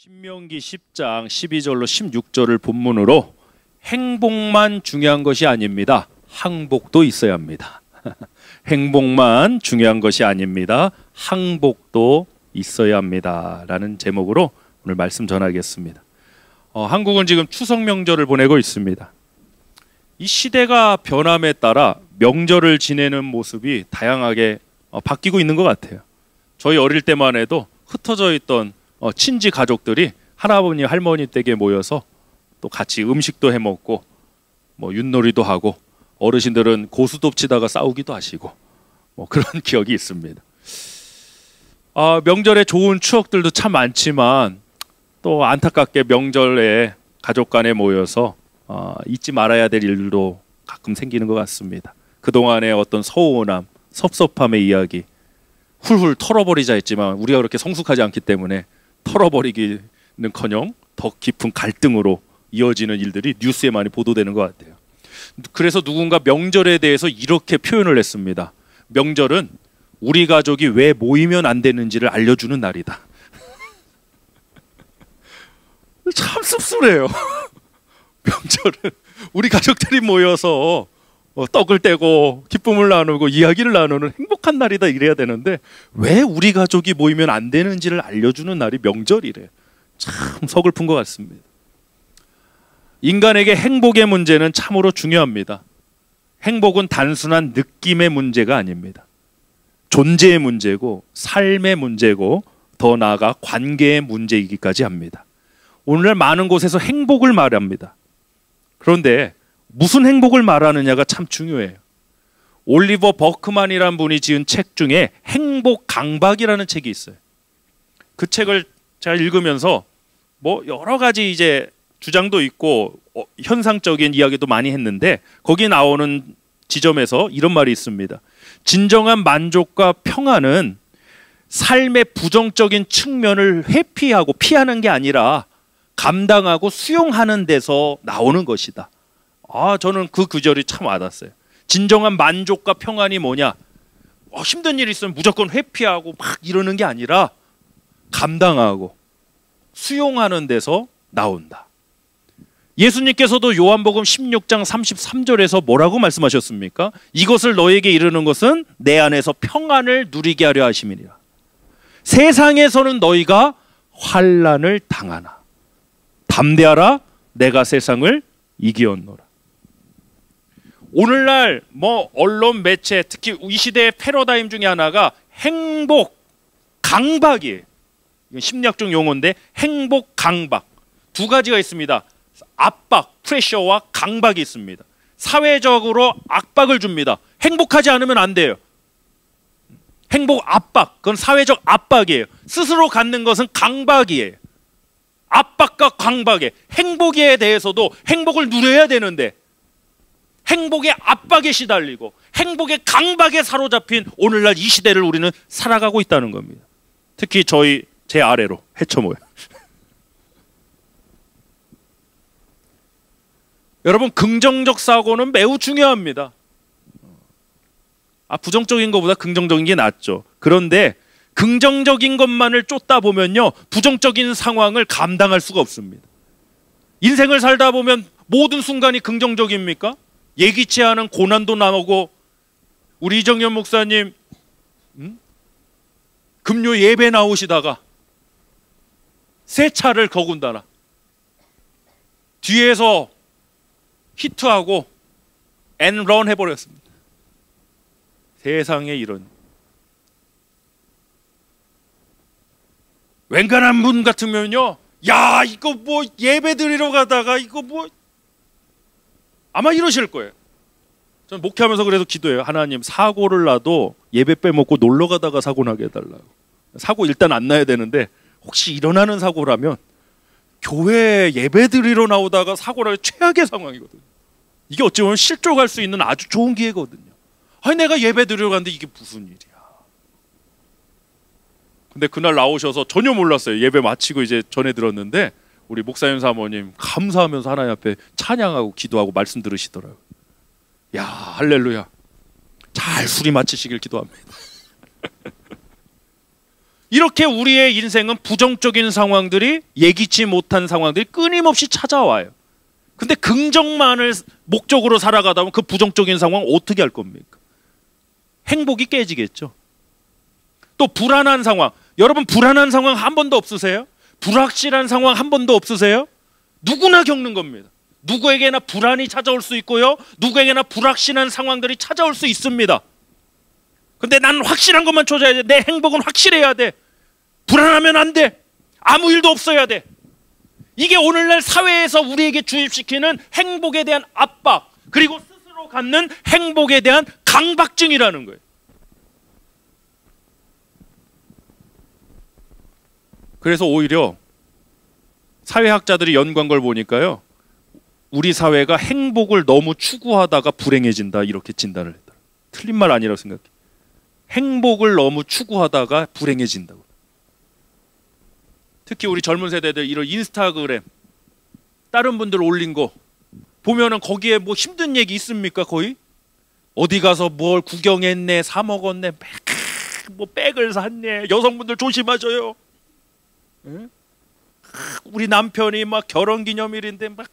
신명기 10장 12절로 16절을 본문으로 행복만 중요한 것이 아닙니다. 항복도 있어야 합니다. 행복만 중요한 것이 아닙니다. 항복도 있어야 합니다. 라는 제목으로 오늘 말씀 전하겠습니다. 한국은 지금 추석 명절을 보내고 있습니다. 이 시대가 변함에 따라 명절을 지내는 모습이 다양하게 바뀌고 있는 것 같아요. 저희 어릴 때만 해도 흩어져 있던 친지 가족들이 할아버님 할머니 댁에 모여서 또 같이 음식도 해 먹고 뭐 윷놀이도 하고 어르신들은 고수톱 치다가 싸우기도 하시고 그런 기억이 있습니다. 명절에 좋은 추억들도 참 많지만 또 안타깝게 명절에 가족 간에 모여서 잊지 말아야 될 일도 가끔 생기는 것 같습니다. 그동안의 어떤 서운함, 섭섭함의 이야기 훌훌 털어버리자 했지만 우리가 그렇게 성숙하지 않기 때문에 털어버리기는커녕 더 깊은 갈등으로 이어지는 일들이 뉴스에 많이 보도되는 것 같아요. 그래서 누군가 명절에 대해서 이렇게 표현을 했습니다. 명절은 우리 가족이 왜 모이면 안 되는지를 알려주는 날이다. 참 씁쓸해요. 명절은 우리 가족들이 모여서 떡을 떼고 기쁨을 나누고 이야기를 나누는 행복한 날이다 이래야 되는데 왜 우리 가족이 모이면 안 되는지를 알려주는 날이 명절이래요. 참 서글픈 것 같습니다. 인간에게 행복의 문제는 참으로 중요합니다. 행복은 단순한 느낌의 문제가 아닙니다. 존재의 문제고 삶의 문제고 더 나아가 관계의 문제이기까지 합니다. 오늘날 많은 곳에서 행복을 말합니다. 그런데 무슨 행복을 말하느냐가 참 중요해요. 올리버 버크만이라는 분이 지은 책 중에 행복 강박이라는 책이 있어요. 그 책을 제가 읽으면서 여러 가지 이제 주장도 있고 현상적인 이야기도 많이 했는데 거기 나오는 지점에서 이런 말이 있습니다. 진정한 만족과 평안은 삶의 부정적인 측면을 회피하고 피하는 게 아니라 감당하고 수용하는 데서 나오는 것이다. 저는 그 구절이 참 와닿았어요. 진정한 만족과 평안이 뭐냐? 힘든 일이 있으면 무조건 회피하고 막 이러는 게 아니라 감당하고 수용하는 데서 나온다. 예수님께서도 요한복음 16장 33절에서 뭐라고 말씀하셨습니까? 이것을 너에게 이르는 것은 내 안에서 평안을 누리게 하려 하심이니라. 세상에서는 너희가 환난을 당하나 담대하라 내가 세상을 이기었노라. 오늘날 언론 매체 특히 이 시대의 패러다임 중에 하나가 행복 강박이에요. 이건 심리학적 용어인데 행복 강박 두 가지가 있습니다. 압박, 프레셔와 강박이 있습니다. 사회적으로 압박을 줍니다. 행복하지 않으면 안 돼요. 행복 압박, 그건 사회적 압박이에요. 스스로 갖는 것은 강박이에요. 압박과 강박에 행복에 대해서도 행복을 누려야 되는데 행복의 압박에 시달리고 행복의 강박에 사로잡힌 오늘날 이 시대를 우리는 살아가고 있다는 겁니다. 특히 제 아래로 해쳐모여. 여러분 긍정적 사고는 매우 중요합니다. 부정적인 것보다 긍정적인 게 낫죠. 그런데 긍정적인 것만을 쫓다 보면요 부정적인 상황을 감당할 수가 없습니다. 인생을 살다 보면 모든 순간이 긍정적입니까? 예기치 않은 고난도 나오고 우리 이정현 목사님 금요 예배 나오시다가 새 차를 더군다나 뒤에서 히트하고 엔런 해버렸습니다. 세상에 이런 웬간한 분 같으면요 야 이거 예배 드리러 가다가 이거 아마 이러실 거예요. 저는 목회하면서 그래서 기도해요. 하나님 사고를 나도 예배 빼먹고 놀러 가다가 사고 나게 해달라고. 사고 일단 안 나야 되는데 혹시 일어나는 사고라면 교회 예배 드리러 나오다가 사고라면 최악의 상황이거든요. 이게 어찌 보면 실족할 수 있는 아주 좋은 기회거든요. 내가 예배 드리러 갔는데 이게 무슨 일이야. 근데 그날 나오셔서 전혀 몰랐어요. 예배 마치고 이제 전해 들었는데 우리 목사님 사모님 감사하면서 하나님 앞에 찬양하고 기도하고 말씀 들으시더라고요. 야 할렐루야. 잘 수리 마치시길 기도합니다. 이렇게 우리의 인생은 부정적인 상황들이, 예기치 못한 상황들이 끊임없이 찾아와요. 근데 긍정만을 목적으로 살아가다 보면 그 부정적인 상황 어떻게 할 겁니까? 행복이 깨지겠죠. 또 불안한 상황, 여러분 불안한 상황 한 번도 없으세요? 불확실한 상황 한 번도 없으세요? 누구나 겪는 겁니다. 누구에게나 불안이 찾아올 수 있고요, 누구에게나 불확실한 상황들이 찾아올 수 있습니다. 근데 나는 확실한 것만 찾아야 돼. 내 행복은 확실해야 돼. 불안하면 안 돼. 아무 일도 없어야 돼. 이게 오늘날 사회에서 우리에게 주입시키는 행복에 대한 압박, 그리고 스스로 갖는 행복에 대한 강박증이라는 거예요. 그래서 오히려 사회학자들이 연구한 걸 보니까요, 우리 사회가 행복을 너무 추구하다가 불행해진다, 이렇게 진단을 했다. 틀린 말 아니라고 생각해. 행복을 너무 추구하다가 불행해진다고. 특히 우리 젊은 세대들 이런 인스타그램 다른 분들 올린 거 보면은 거기에 뭐 힘든 얘기 있습니까? 거의 어디 가서 뭘 구경했네, 사 먹었네, 뭐 백을 샀네, 여성분들 조심하셔요. 응? 우리 남편이 막 결혼기념일인데 막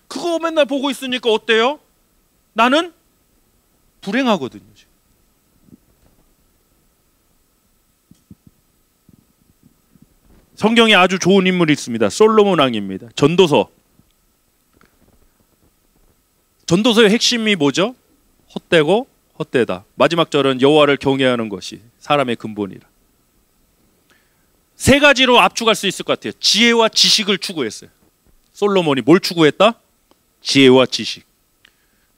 그거 맨날 보고 있으니까 어때요? 나는 불행하거든요. 지금. 성경에 아주 좋은 인물이 있습니다. 솔로몬 왕입니다. 전도서의 핵심이 뭐죠? 헛되고 헛되다. 마지막 절은 여호와를 경외하는 것이 사람의 근본이라. 세 가지로 압축할 수 있을 것 같아요. 지혜와 지식을 추구했어요. 솔로몬이 뭘 추구했다? 지혜와 지식.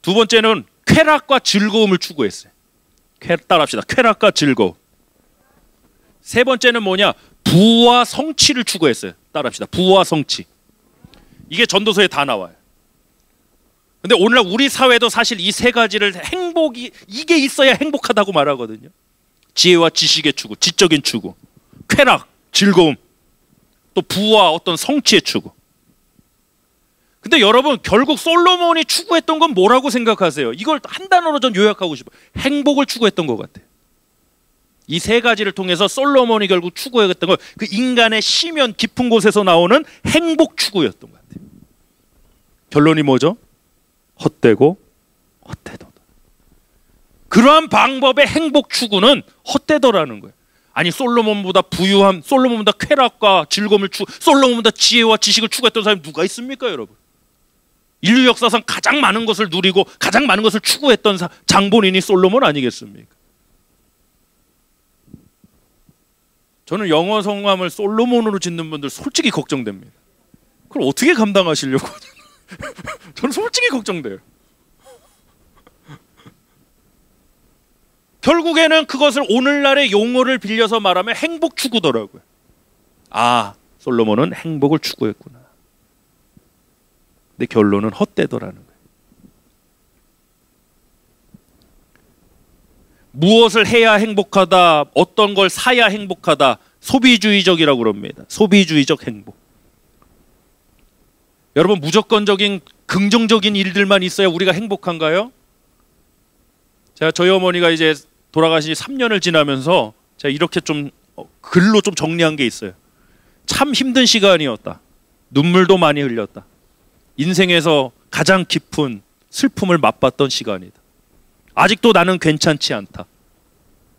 두 번째는 쾌락과 즐거움을 추구했어요. 따라합시다. 쾌락과 즐거움. 세 번째는 뭐냐? 부와 성취를 추구했어요. 따라합시다. 부와 성취. 이게 전도서에 다 나와요. 근데 오늘날 우리 사회도 사실 이 세 가지를 이게 있어야 행복하다고 말하거든요. 지혜와 지식의 추구, 지적인 추구, 쾌락, 즐거움, 또 부와 어떤 성취의 추구. 근데 여러분, 결국 솔로몬이 추구했던 건 뭐라고 생각하세요? 이걸 한 단어로 전 요약하고 싶어요. 행복을 추구했던 것 같아요. 이 세 가지를 통해서 솔로몬이 결국 추구했던 건 그 인간의 심연 깊은 곳에서 나오는 행복 추구였던 것 같아요. 결론이 뭐죠? 헛되고 헛되도다. 그러한 방법의 행복 추구는 헛되더라는 거예요. 아니, 솔로몬보다 부유함, 솔로몬보다 쾌락과 즐거움을 솔로몬보다 지혜와 지식을 추구했던 사람이 누가 있습니까, 여러분? 인류 역사상 가장 많은 것을 누리고 가장 많은 것을 추구했던 장본인이 솔로몬 아니겠습니까? 저는 영어 성함을 솔로몬으로 짓는 분들 솔직히 걱정됩니다. 그걸 어떻게 감당하시려고? 저는 솔직히 걱정돼요. 결국에는 그것을 오늘날의 용어를 빌려서 말하면 행복 추구더라고요. 아, 솔로몬은 행복을 추구했구나. 근데 결론은 헛되더라는 거예요. 무엇을 해야 행복하다, 어떤 걸 사야 행복하다, 소비주의적이라고 그럽니다. 소비주의적 행복. 여러분, 무조건적인 긍정적인 일들만 있어야 우리가 행복한가요? 제가 저희 어머니가 이제 돌아가신 지 3년을 지나면서 제가 이렇게 좀 글로 좀 정리한 게 있어요. 참 힘든 시간이었다. 눈물도 많이 흘렸다. 인생에서 가장 깊은 슬픔을 맛봤던 시간이다. 아직도 나는 괜찮지 않다.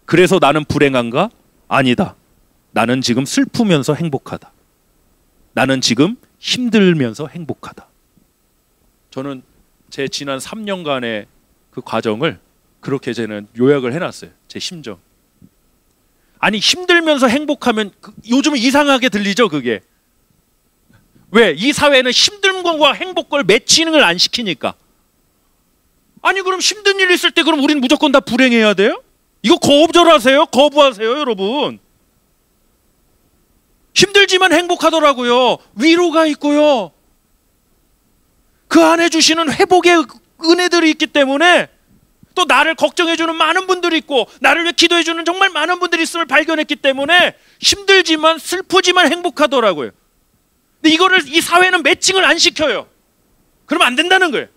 그래서 나는 불행한가? 아니다. 나는 지금 슬프면서 행복하다. 나는 지금 힘들면서 행복하다. 저는 제 지난 3년간의 그 과정을 그렇게 저는 요약을 해놨어요. 제 심정. 아니, 힘들면서 행복하면 요즘은 이상하게 들리죠, 그게. 왜? 이 사회는 힘든 것과 행복을 매치를 안 시키니까. 아니, 그럼 힘든 일 있을 때 그럼 우리는 무조건 다 불행해야 돼요? 이거 거절하세요? 거부하세요, 여러분? 힘들지만 행복하더라고요. 위로가 있고요. 그 안에 주시는 회복의 은혜들이 있기 때문에, 또 나를 걱정해주는 많은 분들이 있고 나를 위해 기도해주는 정말 많은 분들이 있음을 발견했기 때문에 힘들지만 슬프지만 행복하더라고요. 근데 이거를 이 사회는 매칭을 안 시켜요. 그러면 안 된다는 거예요.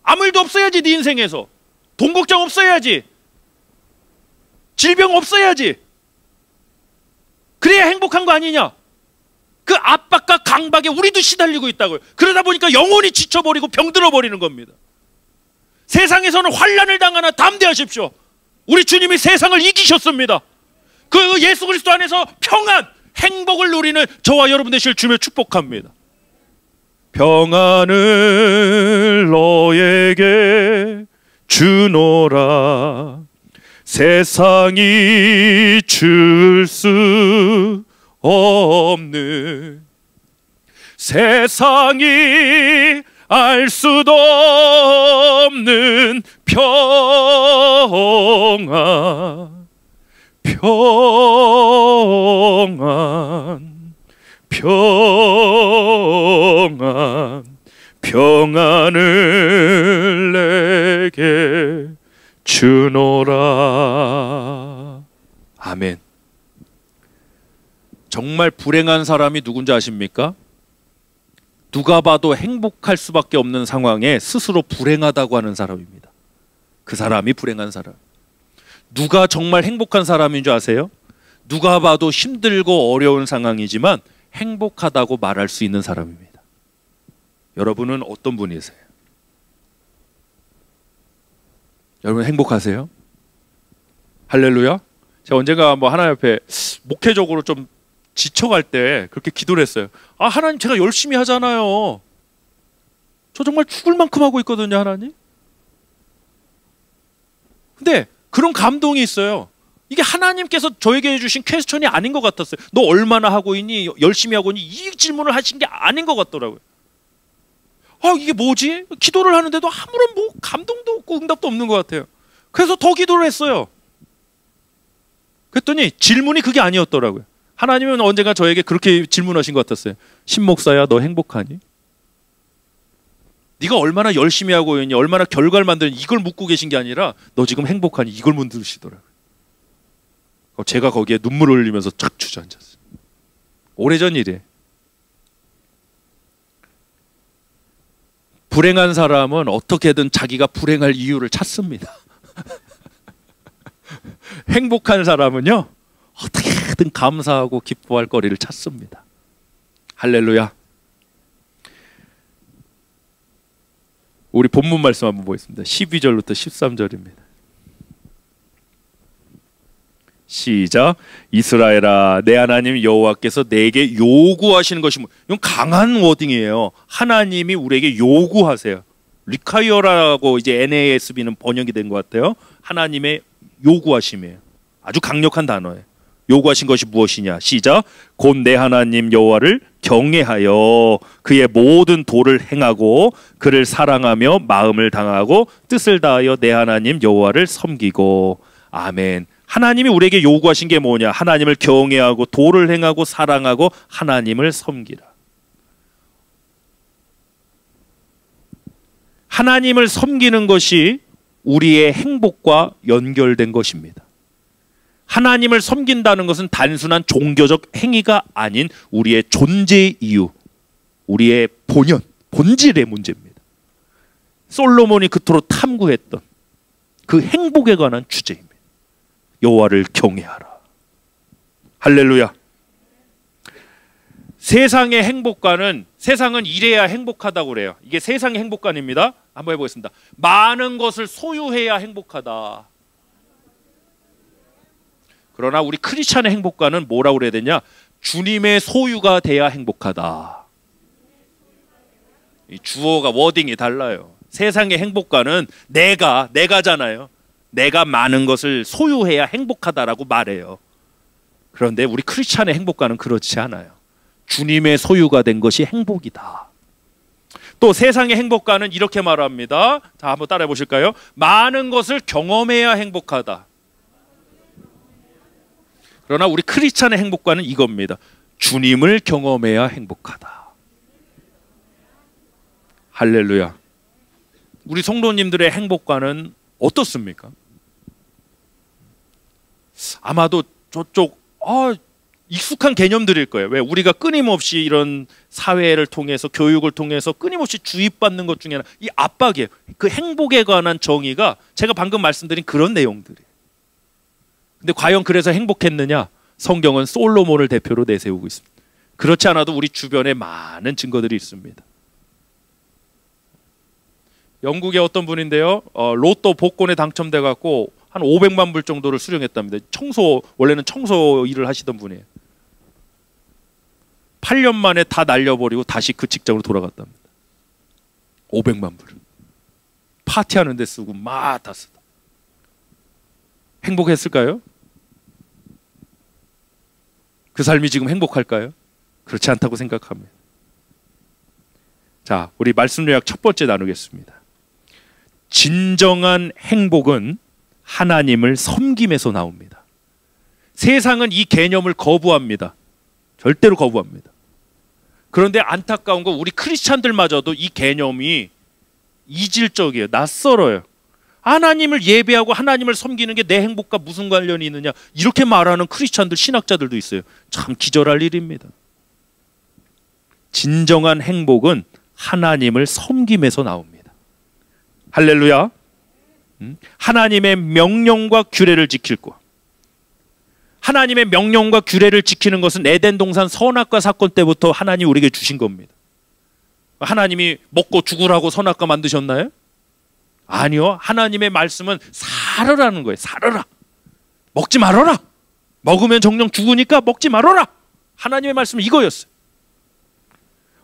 아무 일도 없어야지. 네 인생에서 돈 걱정 없어야지. 질병 없어야지. 그래야 행복한 거 아니냐? 그 압박과 강박에 우리도 시달리고 있다고요. 그러다 보니까 영혼이 지쳐버리고 병들어 버리는 겁니다. 세상에서는 환난을 당하나 담대하십시오. 우리 주님이 세상을 이기셨습니다. 그 예수 그리스도 안에서 평안, 행복을 누리는 저와 여러분 되실 주님을 축복합니다. 평안을 너에게 주노라. 세상이 줄 수 없는, 세상이 알 수도 없는 평안, 평안, 평안, 평안을 내게 주노라. 아멘. 정말 불행한 사람이 누군지 아십니까? 누가 봐도 행복할 수밖에 없는 상황에 스스로 불행하다고 하는 사람입니다. 그 사람이 불행한 사람. 누가 정말 행복한 사람인 줄 아세요? 누가 봐도 힘들고 어려운 상황이지만 행복하다고 말할 수 있는 사람입니다. 여러분은 어떤 분이세요? 여러분 행복하세요? 할렐루야. 제가 언젠가 하나님 앞에 목회적으로 좀 지쳐갈 때 그렇게 기도를 했어요. 아, 하나님, 제가 열심히 하잖아요. 저 정말 죽을 만큼 하고 있거든요, 하나님. 근데 그런 감동이 있어요. 이게 하나님께서 저에게 해주신 퀘스천이 아닌 것 같았어요. 너 얼마나 하고 있니? 열심히 하고 있니? 이 질문을 하신 게 아닌 것 같더라고요. 아, 이게 뭐지? 기도를 하는데도 아무런 감동도 없고 응답도 없는 것 같아요. 그래서 더 기도를 했어요. 그랬더니 질문이 그게 아니었더라고요. 하나님은 언젠가 저에게 그렇게 질문하신 것 같았어요. 신목사야, 너 행복하니? 네가 얼마나 열심히 하고 있니? 얼마나 결과를 만드니? 이걸 묻고 계신 게 아니라 너 지금 행복하니? 이걸 묻으시더라고요. 제가 거기에 눈물을 흘리면서 착 주저앉았어요. 오래전 일이에요. 불행한 사람은 어떻게든 자기가 불행할 이유를 찾습니다. 행복한 사람은요, 어떻게든 감사하고 기뻐할 거리를 찾습니다. 할렐루야. 우리 본문 말씀 한번 보겠습니다. 12절부터 13절입니다. 시작. 이스라엘아, 내 하나님 여호와께서 내게 요구하시는 것이 이건 강한 워딩이에요. 하나님이 우리에게 요구하세요. 리콰이어라고 이제 NASB는 번역이 된 것 같아요. 하나님의 요구하심이에요. 아주 강력한 단어예요. 요구하신 것이 무엇이냐? 시작. 곧 내 하나님 여호와를 경외하여 그의 모든 도를 행하고 그를 사랑하며 마음을 당하고 뜻을 다하여 내 하나님 여호와를 섬기고. 아멘. 하나님이 우리에게 요구하신 게 뭐냐? 하나님을 경외하고 도를 행하고 사랑하고 하나님을 섬기라. 하나님을 섬기는 것이 우리의 행복과 연결된 것입니다. 하나님을 섬긴다는 것은 단순한 종교적 행위가 아닌 우리의 존재의 이유, 우리의 본연, 본질의 문제입니다. 솔로몬이 그토록 탐구했던 그 행복에 관한 주제입니다. 여호와를 경외하라. 할렐루야. 세상의 행복관은, 세상은 이래야 행복하다고 그래요. 이게 세상의 행복관입니다. 한번 해보겠습니다. 많은 것을 소유해야 행복하다. 그러나 우리 크리스찬의 행복관은 뭐라고 그래야 되냐? 주님의 소유가 돼야 행복하다. 이 주어가 워딩이 달라요. 세상의 행복관은 내가잖아요. 내가 많은 것을 소유해야 행복하다라고 말해요. 그런데 우리 크리스찬의 행복관은 그렇지 않아요. 주님의 소유가 된 것이 행복이다. 또 세상의 행복관은 이렇게 말합니다. 자, 한번 따라해 보실까요? 많은 것을 경험해야 행복하다. 그러나 우리 크리스찬의 행복관은 이겁니다. 주님을 경험해야 행복하다. 할렐루야. 우리 성도님들의 행복관은 어떻습니까? 아마도 저쪽 익숙한 개념들일 거예요. 왜? 우리가 끊임없이 이런 사회를 통해서 교육을 통해서 끊임없이 주입받는 것 중에 하나 이 압박이에요. 그 행복에 관한 정의가 제가 방금 말씀드린 그런 내용들이에요. 근데 과연 그래서 행복했느냐? 성경은 솔로몬을 대표로 내세우고 있습니다. 그렇지 않아도 우리 주변에 많은 증거들이 있습니다. 영국의 어떤 분인데요, 로또 복권에 당첨돼 갖고 한 500만 불 정도를 수령했답니다. 원래는 청소 일을 하시던 분이에요. 8년 만에 다 날려버리고 다시 그 직장으로 돌아갔답니다. 500만 불. 파티하는 데 쓰고 막 다 쓰다. 행복했을까요? 그 삶이 지금 행복할까요? 그렇지 않다고 생각합니다. 자, 우리 말씀 요약 첫 번째 나누겠습니다. 진정한 행복은 하나님을 섬김에서 나옵니다. 세상은 이 개념을 거부합니다. 절대로 거부합니다. 그런데 안타까운 건 우리 크리스찬들마저도 이 개념이 이질적이에요. 낯설어요. 하나님을 예배하고 하나님을 섬기는 게 내 행복과 무슨 관련이 있느냐, 이렇게 말하는 크리스찬들, 신학자들도 있어요. 참 기절할 일입니다. 진정한 행복은 하나님을 섬김에서 나옵니다. 할렐루야. 하나님의 명령과 규례를 지킬 것. 하나님의 명령과 규례를 지키는 것은 에덴 동산 선악과 사건 때부터 하나님이 우리에게 주신 겁니다. 하나님이 먹고 죽으라고 선악과 만드셨나요? 아니요. 하나님의 말씀은 살으라는 거예요. 살으라. 먹지 말아라. 먹으면 정령 죽으니까 먹지 말아라. 하나님의 말씀은 이거였어요.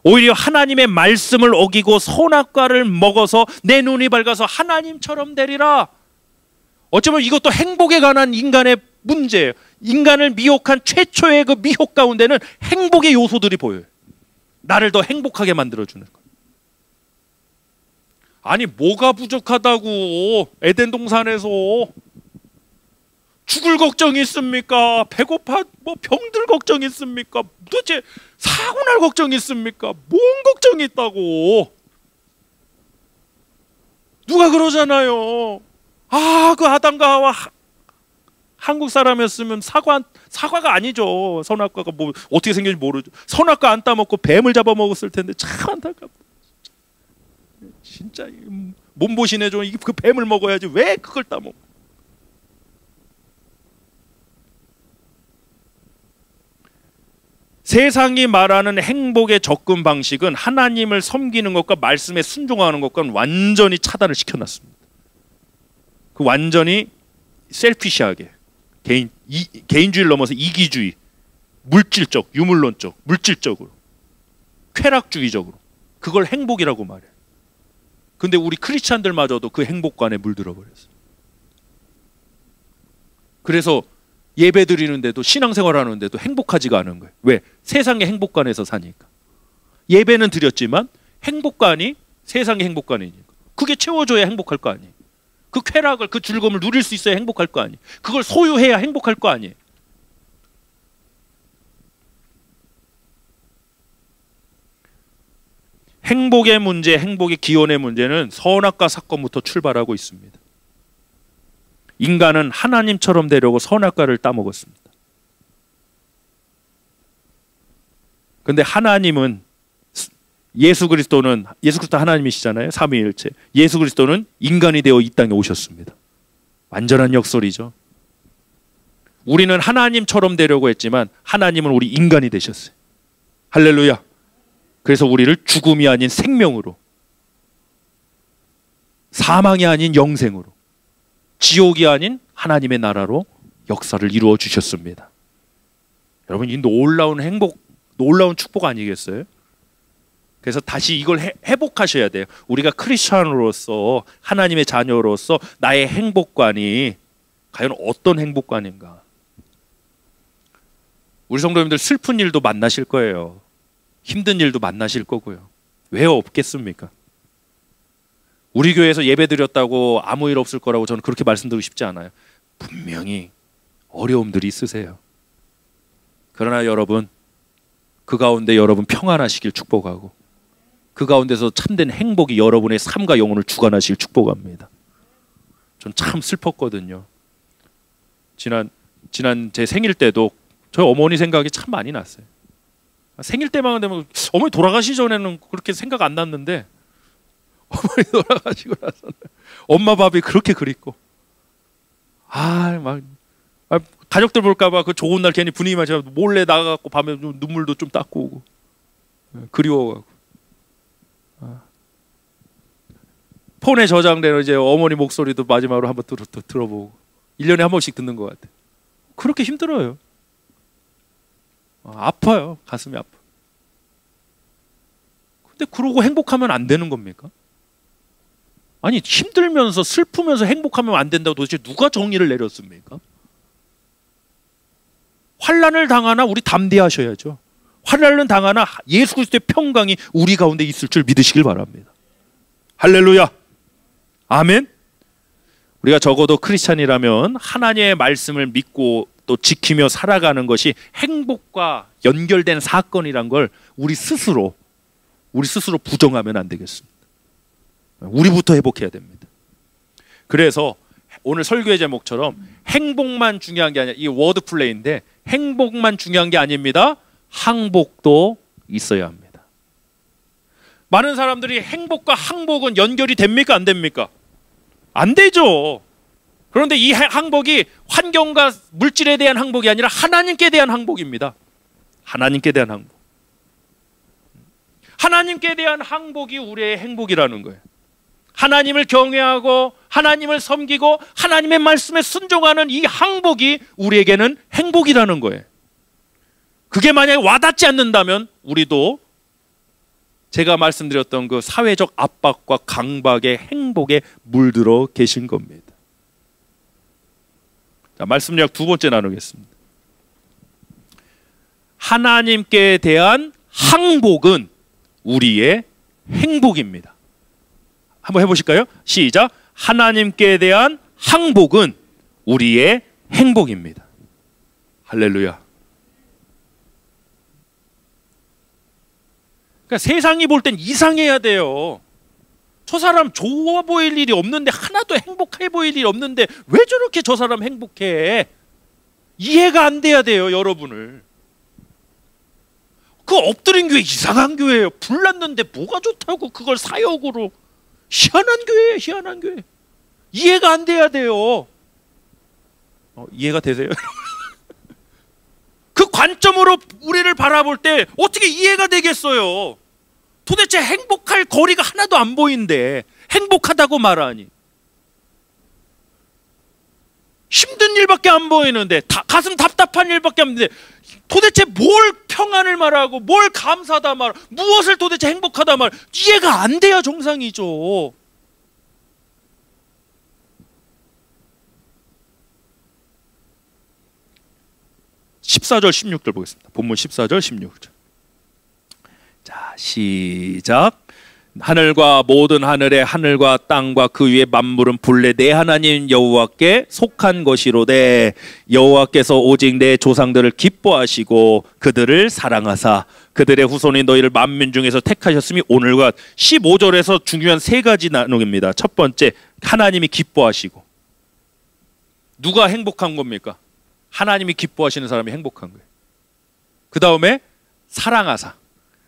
오히려 하나님의 말씀을 어기고 선악과를 먹어서 내 눈이 밝아서 하나님처럼 되리라. 어쩌면 이것도 행복에 관한 인간의 문제예요. 인간을 미혹한 최초의 그 미혹 가운데는 행복의 요소들이 보여요. 나를 더 행복하게 만들어주는 것. 아니 뭐가 부족하다고 에덴 동산에서 죽을 걱정이 있습니까? 배고파 뭐 병들 걱정이 있습니까? 도대체 사고 날 걱정이 있습니까? 뭔 걱정이 있다고? 누가 그러잖아요. 아, 그 아담과 하와 한국 사람이었으면 사과가 아니죠. 선악과가 뭐 어떻게 생겼는지 모르죠. 선악과 안 따먹고 뱀을 잡아먹었을 텐데 참 안타깝다. 진짜 몸보신해 줘. 그 뱀을 먹어야지 왜 그걸 따먹어? 세상이 말하는 행복의 접근 방식은 하나님을 섬기는 것과 말씀에 순종하는 것과는 완전히 차단을 시켜놨습니다. 그 완전히 셀피시하게 개인주의를 넘어서 이기주의, 물질적, 유물론적, 물질적으로, 쾌락주의적으로 그걸 행복이라고 말해요. 근데 우리 크리스찬들마저도 그 행복관에 물들어 버렸어요. 그래서 예배 드리는데도 신앙생활 하는데도 행복하지가 않은 거예요. 왜? 세상의 행복관에서 사니까. 예배는 드렸지만 행복관이 세상의 행복관이니까. 그게 채워줘야 행복할 거 아니에요. 그 쾌락을, 그 즐거움을 누릴 수 있어야 행복할 거 아니에요. 그걸 소유해야 행복할 거 아니에요. 행복의 문제, 행복의 기원의 문제는 선악과 사건부터 출발하고 있습니다. 인간은 하나님처럼 되려고 선악과를 따먹었습니다. 그런데 하나님은 예수 그리스도 하나님이시잖아요. 삼위일체. 예수 그리스도는 인간이 되어 이 땅에 오셨습니다. 완전한 역설이죠. 우리는 하나님처럼 되려고 했지만 하나님은 우리 인간이 되셨어요. 할렐루야. 그래서 우리를 죽음이 아닌 생명으로, 사망이 아닌 영생으로, 지옥이 아닌 하나님의 나라로 역사를 이루어 주셨습니다. 여러분, 이 놀라운 행복, 놀라운 축복 아니겠어요? 그래서 다시 이걸 회복하셔야 돼요. 우리가 크리스천으로서, 하나님의 자녀로서 나의 행복관이 과연 어떤 행복관인가? 우리 성도님들 슬픈 일도 만나실 거예요. 힘든 일도 만나실 거고요. 왜 없겠습니까? 우리 교회에서 예배 드렸다고 아무 일 없을 거라고 저는 그렇게 말씀드리고 싶지 않아요. 분명히 어려움들이 있으세요. 그러나 여러분, 그 가운데 여러분 평안하시길 축복하고 그 가운데서 참된 행복이 여러분의 삶과 영혼을 주관하시길 축복합니다. 전 참 슬펐거든요. 지난 제 생일 때도 저희 어머니 생각이 참 많이 났어요. 생일 때만 되면 어머니 돌아가시기 전에는 그렇게 생각 안 났는데 어머니 돌아가시고 나서는 엄마 밥이 그렇게 그립고 가족들 볼까봐 그 좋은 날 괜히 분위기만 제가 몰래 나가갖고 밤에 눈물도 좀 닦고 오고 그리워가고 폰에 저장되는 이제 어머니 목소리도 마지막으로 한번 들어보고 1년에 한 번씩 듣는 것 같아요. 그렇게 힘들어요. 아파요. 가슴이 아파. 근데 그러고 행복하면 안 되는 겁니까? 아니 힘들면서 슬프면서 행복하면 안 된다고 도대체 누가 정의를 내렸습니까? 환난을 당하나 우리 담대하셔야죠. 환난을 당하나 예수 그리스도의 평강이 우리 가운데 있을 줄 믿으시길 바랍니다. 할렐루야. 아멘. 우리가 적어도 크리스찬이라면 하나님의 말씀을 믿고 또 지키며 살아가는 것이 행복과 연결된 사건이란 걸 우리 스스로 부정하면 안 되겠습니다. 우리부터 회복해야 됩니다. 그래서 오늘 설교의 제목처럼 행복만 중요한 게 아니라 이 워드 플레이인데 행복만 중요한 게 아닙니다. 항복도 있어야 합니다. 많은 사람들이 행복과 항복은 연결이 됩니까? 안 됩니까? 안 되죠. 그런데 이 항복이 환경과 물질에 대한 항복이 아니라 하나님께 대한 항복입니다. 하나님께 대한 항복. 하나님께 대한 항복이 우리의 행복이라는 거예요. 하나님을 경외하고 하나님을 섬기고 하나님의 말씀에 순종하는 이 항복이 우리에게는 행복이라는 거예요. 그게 만약에 와닿지 않는다면 우리도 제가 말씀드렸던 그 사회적 압박과 강박의 행복에 물들어 계신 겁니다. 자, 말씀 요약 두 번째 나누겠습니다. 하나님께 대한 항복은 우리의 행복입니다. 한번 해보실까요? 시작. 하나님께 대한 항복은 우리의 행복입니다. 할렐루야. 그러니까 세상이 볼 땐 이상해야 돼요. 저 사람 좋아 보일 일이 없는데, 하나도 행복해 보일 일이 없는데 왜 저렇게 저 사람 행복해? 이해가 안 돼야 돼요, 여러분을. 그 엎드린 교회 이상한 교회예요. 불났는데 뭐가 좋다고 그걸 사역으로. 희한한 교회예요, 희한한 교회. 이해가 안 돼야 돼요. 이해가 되세요? 그 관점으로 우리를 바라볼 때 어떻게 이해가 되겠어요? 도대체 행복할 거리가 하나도 안 보이는데 행복하다고 말하니 힘든 일밖에 안 보이는데 가슴 답답한 일밖에 안 보이는데 도대체 뭘 평안을 말하고 뭘 감사하다 말 무엇을 도대체 행복하다 말 이해가 안 돼야 정상이죠. (14절) (16절) 보겠습니다. 본문 14절 16절. 자, 시작. 하늘과 모든 하늘의 하늘과 땅과 그 위에 만물은 본래 내 하나님 여호와께 속한 것이로되 여호와께서 오직 내 조상들을 기뻐하시고 그들을 사랑하사 그들의 후손이 너희를 만민 중에서 택하셨으니 오늘과 15절에서 중요한 세 가지 나누기입니다. 첫 번째, 하나님이 기뻐하시고. 누가 행복한 겁니까? 하나님이 기뻐하시는 사람이 행복한 거예요. 그 다음에 사랑하사.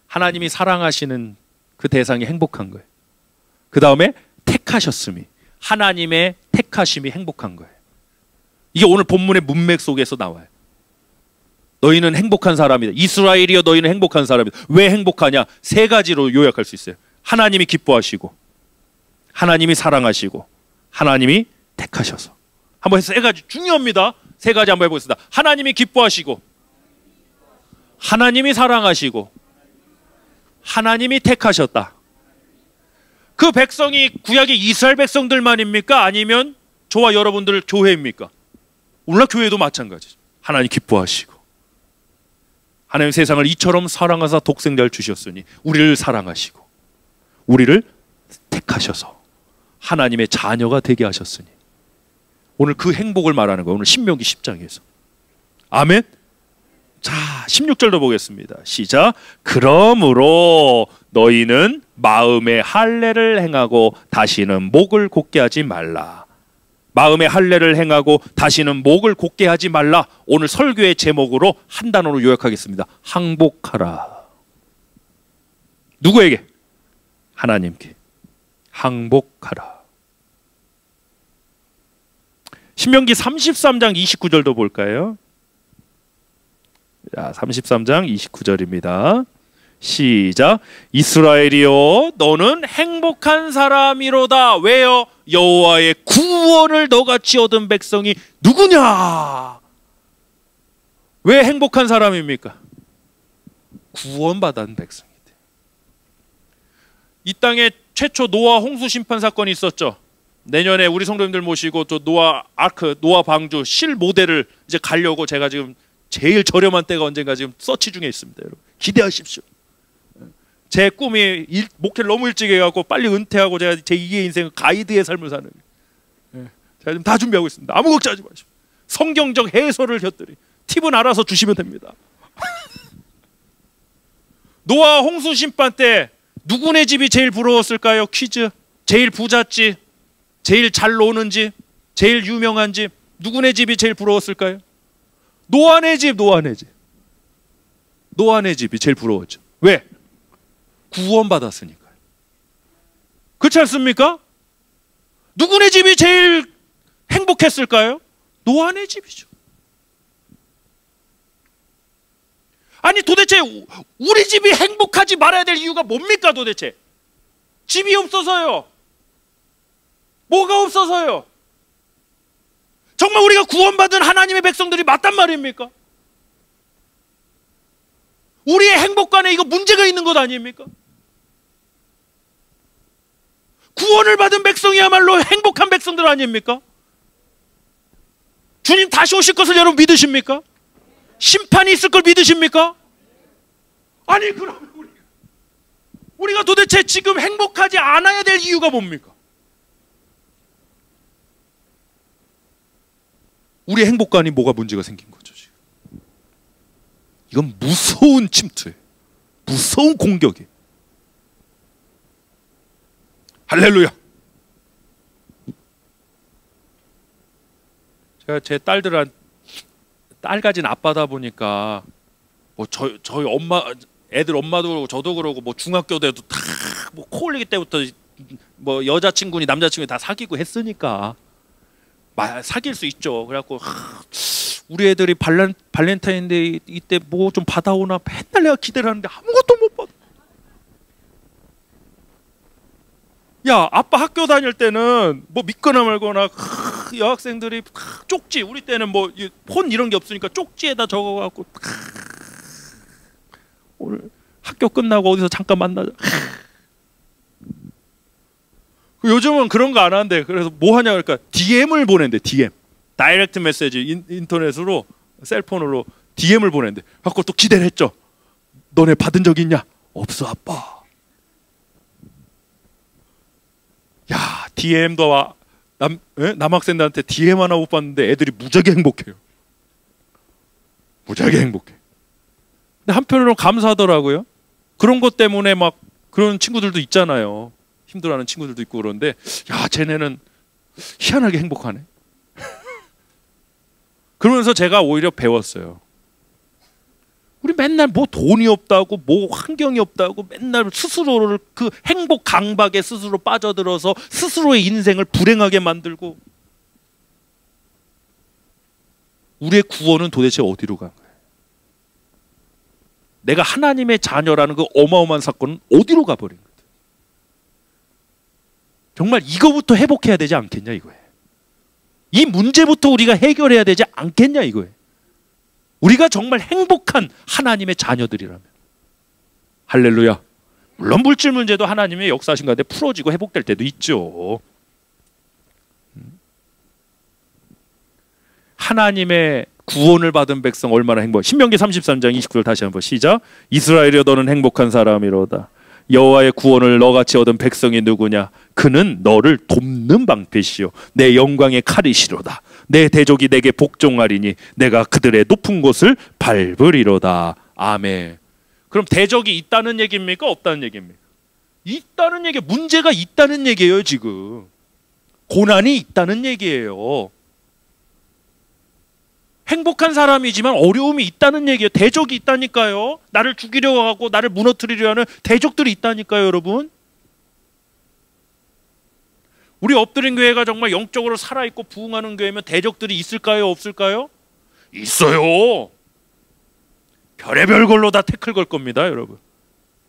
하나님이 사랑하시는 그 대상이 행복한 거예요. 그 다음에 택하셨음이. 하나님의 택하심이 행복한 거예요. 이게 오늘 본문의 문맥 속에서 나와요. 너희는 행복한 사람이다. 이스라엘이여 너희는 행복한 사람이다. 왜 행복하냐? 세 가지로 요약할 수 있어요. 하나님이 기뻐하시고, 하나님이 사랑하시고, 하나님이 택하셔서. 한번 해서 세 가지 중요합니다. 세 가지 한번 해보겠습니다. 하나님이 기뻐하시고, 하나님이 사랑하시고, 하나님이 택하셨다. 그 백성이 구약의 이스라엘 백성들만입니까? 아니면 저와 여러분들 교회입니까? 오늘날 교회도 마찬가지죠. 하나님 기뻐하시고, 하나님 세상을 이처럼 사랑하사 독생자를 주셨으니 우리를 사랑하시고 우리를 택하셔서 하나님의 자녀가 되게 하셨으니 오늘 그 행복을 말하는 거예요. 오늘 신명기 10장에서. 아멘. 자, 16절도 보겠습니다. 시작. 그러므로 너희는 마음에 할례를 행하고 다시는 목을 곧게 하지 말라. 마음의 할례를 행하고 다시는 목을 곧게 하지 말라. 오늘 설교의 제목으로 한 단어로 요약하겠습니다. 항복하라. 누구에게? 하나님께. 항복하라. 신명기 33장 29절도 볼까요? 자, 33장 29절입니다. 시작. 이스라엘이여 너는 행복한 사람이로다. 왜요? 여호와의 구원을 너같이 얻은 백성이 누구냐? 왜 행복한 사람입니까? 구원받은 백성이다. 이 땅에 최초 노아 홍수 심판 사건이 있었죠. 내년에 우리 성도님들 모시고 또 노아 아크, 노아 방주 실 모델을 이제 가려고 제가 지금 제일 저렴한 때가 언젠가 지금 서치 중에 있습니다. 여러분 기대하십시오. 제 꿈이 목회를 너무 일찍 해갖고 빨리 은퇴하고 제가 제 2의 인생은 가이드의 삶을 사는. 제가 지금 다 준비하고 있습니다. 아무 걱정하지 마십시오. 성경적 해설을 곁들이 팁은 알아서 주시면 됩니다. 노아 홍수 심판 때 누구네 집이 제일 부러웠을까요? 퀴즈. 제일 부잣집, 제일 잘 노는 집, 제일 유명한 집, 누구네 집이 제일 부러웠을까요? 노아네 집, 노아네 집. 노아네 집이 제일 부러웠죠. 왜? 구원받았으니까요. 그렇지 않습니까? 누구네 집이 제일 행복했을까요? 노아네 집이죠. 아니 도대체 우리 집이 행복하지 말아야 될 이유가 뭡니까 도대체? 집이 없어서요. 뭐가 없어서요? 정말 우리가 구원받은 하나님의 백성들이 맞단 말입니까? 우리의 행복관에 이거 문제가 있는 것 아닙니까? 구원을 받은 백성이야말로 행복한 백성들 아닙니까? 주님 다시 오실 것을 여러분 믿으십니까? 심판이 있을 걸 믿으십니까? 아니 그럼 우리가 도대체 지금 행복하지 않아야 될 이유가 뭡니까? 우리의 행복관이 뭐가 문제가 생긴 거죠 지금. 이건 무서운 침투예요. 무서운 공격이에요. 할렐루야. 제가 제 딸들한 딸 가진 아빠다 보니까 뭐 저희 엄마 애들 엄마도 그러고 저도 그러고 뭐 중학교 때도 다 뭐 코 올리기 때부터 뭐 여자친구니 남자친구니 다 사귀고 했으니까 사귈 수 있죠. 그래갖고 우리 애들이 발렌타인데이 이때 뭐 좀 받아오나 맨날 내가 기대를 하는데 아무것도 못 받아. 야 아빠 학교 다닐 때는 뭐 믿거나 말거나 여학생들이 쪽지 우리 때는 뭐 폰 이런 게 없으니까 쪽지에다 적어갖고 오늘 학교 끝나고 어디서 잠깐 만나자. 요즘은 그런 거 안 하는데 그래서 뭐 하냐 그러니까 DM을 보낸대. DM 다이렉트 메시지 인터넷으로 셀폰으로 DM을 보낸대. 갖고 또 기대를 했죠. 너네 받은 적 있냐? 없어 아빠. 야 DM도 남학생들한테 DM 하나 못 받는데 애들이 무지하게 행복해요. 무지하게 행복해. 근데 한편으로 감사하더라고요. 그런 것 때문에 막 그런 친구들도 있잖아요. 힘들어하는 친구들도 있고 그런데 야 쟤네는 희한하게 행복하네. 그러면서 제가 오히려 배웠어요. 우리 맨날 뭐 돈이 없다고 뭐 환경이 없다고 맨날 스스로를 그 행복 강박에 스스로 빠져들어서 스스로의 인생을 불행하게 만들고 우리의 구원은 도대체 어디로 간 거예요? 내가 하나님의 자녀라는 그 어마어마한 사건은 어디로 가버린 거예요? 정말 이거부터 회복해야 되지 않겠냐 이거예요. 이 문제부터 우리가 해결해야 되지 않겠냐 이거예요. 우리가 정말 행복한 하나님의 자녀들이라면. 할렐루야. 물론 물질 문제도 하나님의 역사하신 가운데 풀어지고 회복될 때도 있죠. 하나님의 구원을 받은 백성 얼마나 행복해. 신명기 33장 29절 다시 한번 시작. 이스라엘이여 너는 행복한 사람이로다. 여호와의 구원을 너같이 얻은 백성이 누구냐? 그는 너를 돕는 방패시요 내 영광의 칼이시로다. 내 대적이 내게 복종하리니 내가 그들의 높은 곳을 밟으리로다. 아멘. 그럼 대적이 있다는 얘기입니까? 없다는 얘기입니까? 있다는 얘기. 문제가 있다는 얘기예요 지금. 고난이 있다는 얘기예요. 행복한 사람이지만 어려움이 있다는 얘기예요. 대적이 있다니까요. 나를 죽이려고 하고 나를 무너뜨리려 하는 대적들이 있다니까요, 여러분. 우리 엎드린 교회가 정말 영적으로 살아있고 부흥하는 교회면 대적들이 있을까요, 없을까요? 있어요. 별의별 걸로 다 태클 걸 겁니다, 여러분.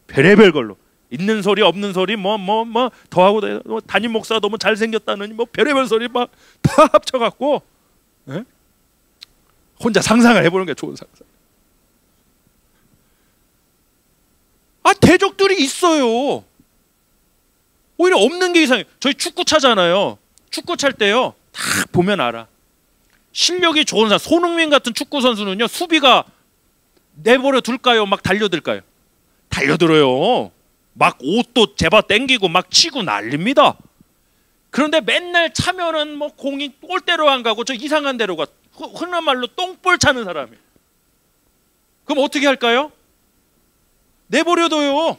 별의별 걸로. 있는 소리 없는 소리 뭐 더하고 담임 목사 너무 잘생겼다느니 뭐 별의별 소리 막 다 합쳐갖고, 네? 혼자 상상을 해보는 게 좋은 상상. 대적들이 있어요. 오히려 없는 게 이상해요. 저희 축구 차잖아요. 축구 찰 때요, 딱 보면 알아. 실력이 좋은 사람, 손흥민 같은 축구 선수는요, 수비가 내버려 둘까요, 막 달려들까요? 달려들어요. 막 옷도 제바 땡기고 막 치고 난립니다. 그런데 맨날 차면은 뭐 공이 골대로 안 가고 저 이상한 데로 가. 흔한 말로 똥볼 차는 사람이에요. 그럼 어떻게 할까요? 내버려둬요.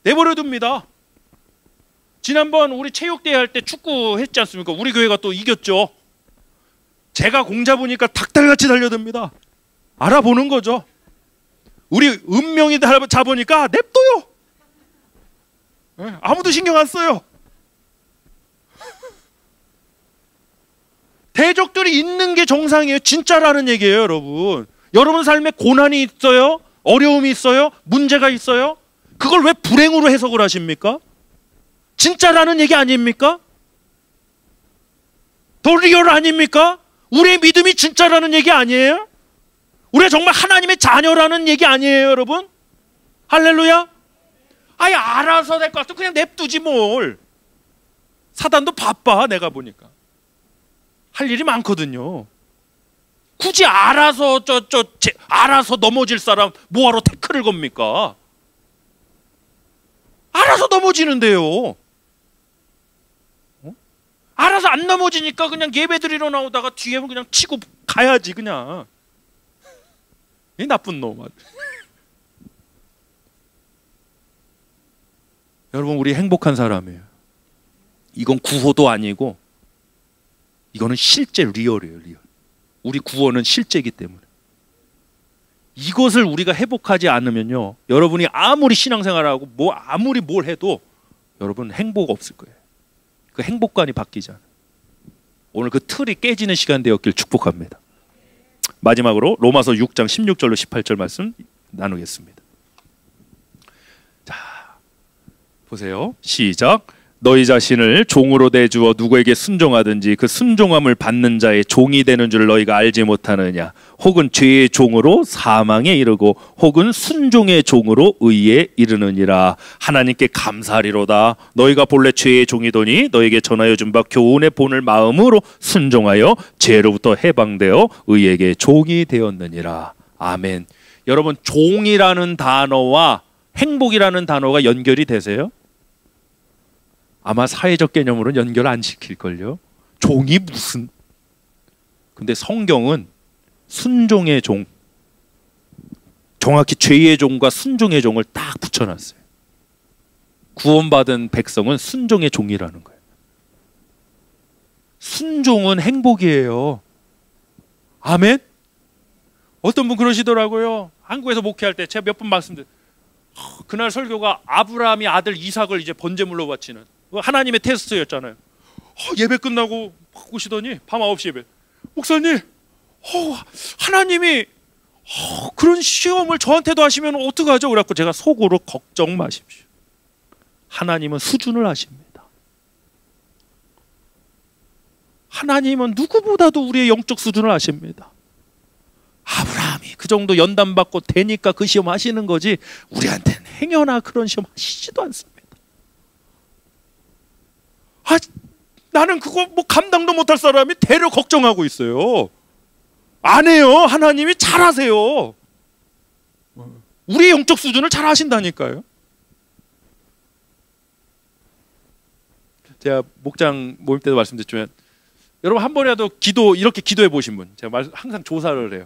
내버려둡니다. 지난번 우리 체육대회 할 때 축구 했지 않습니까? 우리 교회가 또 이겼죠. 제가 공 잡으니까 닭달같이 달려듭니다. 알아보는 거죠. 우리 은명이 잡으니까 냅둬요. 아무도 신경 안 써요. 대적들이 있는 게 정상이에요. 진짜라는 얘기예요, 여러분. 여러분 삶에 고난이 있어요? 어려움이 있어요? 문제가 있어요? 그걸 왜 불행으로 해석을 하십니까? 진짜라는 얘기 아닙니까? 더 리얼 아닙니까? 우리의 믿음이 진짜라는 얘기 아니에요? 우리가 정말 하나님의 자녀라는 얘기 아니에요, 여러분? 할렐루야? 아예 알아서 될 것 같아. 그냥 냅두지 뭘. 사단도 바빠, 내가 보니까. 할 일이 많거든요. 굳이 알아서 알아서 넘어질 사람 뭐하러 태클을 겁니까? 알아서 넘어지는데요. 알아서 안 넘어지니까 그냥 예배 드리러 나오다가 뒤에 그냥 치고 가야지, 그냥. 이 나쁜 놈. 여러분, 우리 행복한 사람이에요. 이건 구호도 아니고 이거는 실제 리얼이에요, 리얼. 우리 구원은 실제이기 때문에. 이것을 우리가 회복하지 않으면요, 여러분이 아무리 신앙생활하고 아무리 뭘 해도 여러분 행복 없을 거예요. 그 행복관이 바뀌지 않아요. 오늘 그 틀이 깨지는 시간 되었길 축복합니다. 마지막으로 로마서 6장 16절로 18절 말씀 나누겠습니다. 자, 보세요. 시작. 너희 자신을 종으로 내주어 누구에게 순종하든지 그 순종함을 받는 자의 종이 되는 줄 너희가 알지 못하느냐. 혹은 죄의 종으로 사망에 이르고 혹은 순종의 종으로 의에 이르느니라. 하나님께 감사하리로다. 너희가 본래 죄의 종이더니 너에게 전하여 준 바 교훈의 본을 마음으로 순종하여 죄로부터 해방되어 의에게 종이 되었느니라. 아멘. 여러분, 종이라는 단어와 행복이라는 단어가 연결이 되세요? 아마 사회적 개념으로는 연결 안 시킬걸요. 종이 무슨? 근데 성경은 순종의 종, 정확히 죄의 종과 순종의 종을 딱 붙여놨어요. 구원받은 백성은 순종의 종이라는 거예요. 순종은 행복이에요. 아멘? 어떤 분 그러시더라고요. 한국에서 목회할 때 제가 몇 번 말씀드렸어요. 그날 설교가 아브라함이 아들 이삭을 이제 번제물로 바치는 하나님의 테스트였잖아요. 예배 끝나고 오시더니 밤 9시 예배. 목사님, 하나님이 그런 시험을 저한테도 하시면 어떡하죠? 그래갖고 제가 속으로 걱정 마십시오. 하나님은 수준을 아십니다. 하나님은 누구보다도 우리의 영적 수준을 아십니다. 아브라함이 그 정도 연단받고 되니까 그 시험 하시는 거지 우리한테는 행여나 그런 시험 하시지도 않습니다. 나는 그거 감당도 못할 사람이 대려 걱정하고 있어요. 안 해요. 하나님이 잘하세요. 우리의 영적 수준을 잘 아신다니까요. 제가 목장 모임 때도 말씀드렸지만 여러분 한 번이라도 이렇게 기도해 보신 분, 제가 항상 조사를 해요.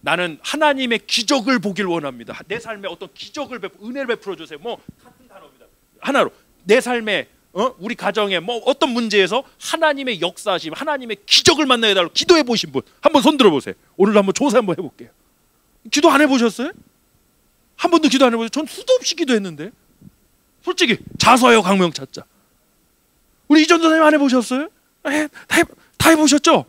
나는 하나님의 기적을 보길 원합니다. 내 삶에 어떤 기적을 은혜를 베풀어 주세요. 같은 단어입니다. 하나로 내 삶에 우리 가정에 뭐 어떤 문제에서 하나님의 역사하심, 하나님의 기적을 만나게 해달라고 기도해 보신 분 한번 손 들어보세요. 오늘 한번 조사 한번 해볼게요. 기도 안 해보셨어요? 한 번도 기도 안 해보셨어요? 전 수도 없이 기도했는데. 솔직히 자서요 강명 찾자. 우리 이전 선생님 안 해보셨어요? 다 해보셨죠?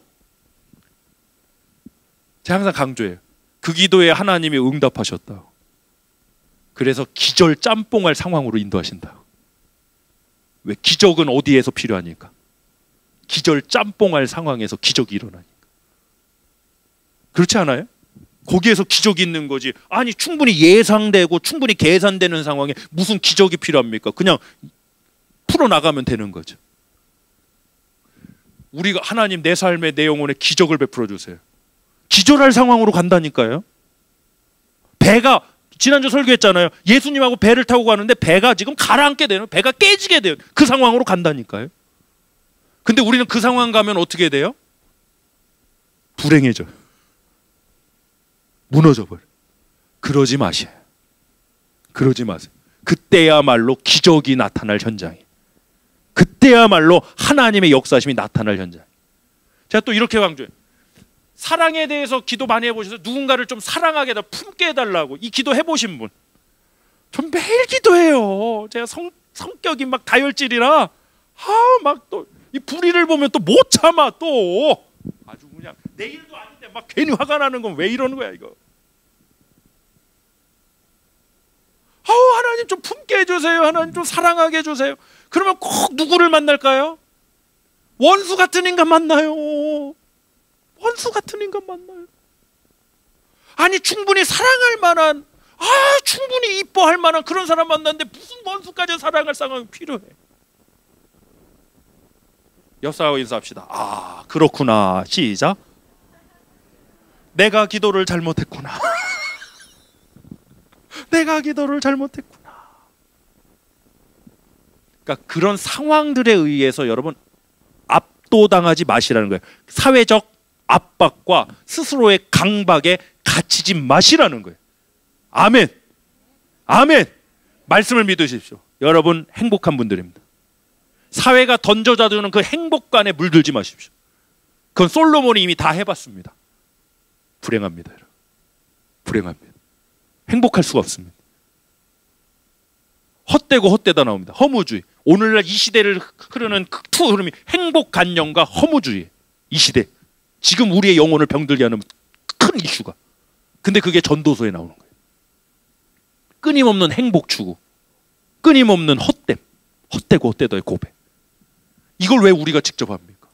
제가 항상 강조해요. 그 기도에 하나님이 응답하셨다고. 그래서 기절 짬뽕할 상황으로 인도하신다. 왜? 기적은 어디에서 필요하니까? 기절 짬뽕할 상황에서 기적이 일어나니까. 그렇지 않아요? 거기에서 기적이 있는 거지. 아니 충분히 예상되고 충분히 계산되는 상황에 무슨 기적이 필요합니까? 그냥 풀어나가면 되는 거죠. 우리가 하나님 내 삶에 내 영혼에 기적을 베풀어 주세요. 기절할 상황으로 간다니까요. 배가 지난주 설교했잖아요. 예수님하고 배를 타고 가는데 배가 지금 가라앉게 되는, 배가 깨지게 돼요. 그 상황으로 간다니까요. 근데 우리는 그 상황 가면 어떻게 돼요? 불행해져요. 무너져버려요. 그러지 마세요. 그러지 마세요. 그때야말로 기적이 나타날 현장이에요. 그때야말로 하나님의 역사심이 나타날 현장. 제가 또 이렇게 강조해요. 사랑에 대해서 기도 많이 해보셔서 누군가를 좀 사랑하게 해달라고, 품게 해달라고 이 기도 해보신 분. 전 매일 기도해요. 제가 성격이 막 다혈질이라 막 또 이 불의를 보면 또 못 참아. 또 아주 그냥 내 일도 아닌데 막 괜히 화가 나는 건 왜 이러는 거야 이거. 하나님 좀 품게 해주세요. 하나님 좀 사랑하게 해주세요. 그러면 꼭 누구를 만날까요? 원수 같은 인간 만나요. 원수 같은 인간 만나요. 아니 충분히 사랑할 만한, 충분히 이뻐할 만한 그런 사람 만났는데 무슨 원수까지 사랑할 상황이 필요해. 옆 사람하고 인사합시다. 그렇구나. 시작. 내가 기도를 잘못했구나. 내가 기도를 잘못했구나. 그러니까 그런 상황들에 의해서 여러분 압도당하지 마시라는 거예요. 사회적 압박과 스스로의 강박에 갇히지 마시라는 거예요. 아멘. 아멘. 말씀을 믿으십시오. 여러분 행복한 분들입니다. 사회가 던져다 주는 그 행복감에 물들지 마십시오. 그건 솔로몬이 이미 다 해봤습니다. 불행합니다. 여러분. 불행합니다. 행복할 수가 없습니다. 헛되고 헛되다 나옵니다. 허무주의. 오늘날 이 시대를 흐르는 투 흐름이 행복관념과 허무주의. 이 시대. 지금 우리의 영혼을 병들게 하는 큰 이슈가. 근데 그게 전도서에 나오는 거예요. 끊임없는 행복 추구. 끊임없는 헛됨. 헛되고 헛되다의 고백. 이걸 왜 우리가 직접 합니까?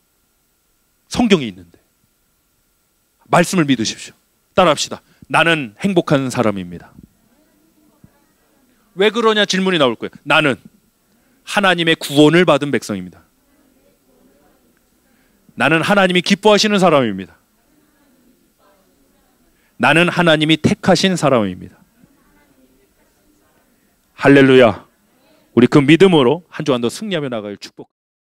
성경에 있는데. 말씀을 믿으십시오. 따라합시다. 나는 행복한 사람입니다. 왜 그러냐 질문이 나올 거예요. 나는 하나님의 구원을 받은 백성입니다. 나는 하나님이 기뻐하시는 사람입니다. 나는 하나님이 택하신 사람입니다. 할렐루야. 우리 그 믿음으로 한 주간도 승리하며 나갈 축복.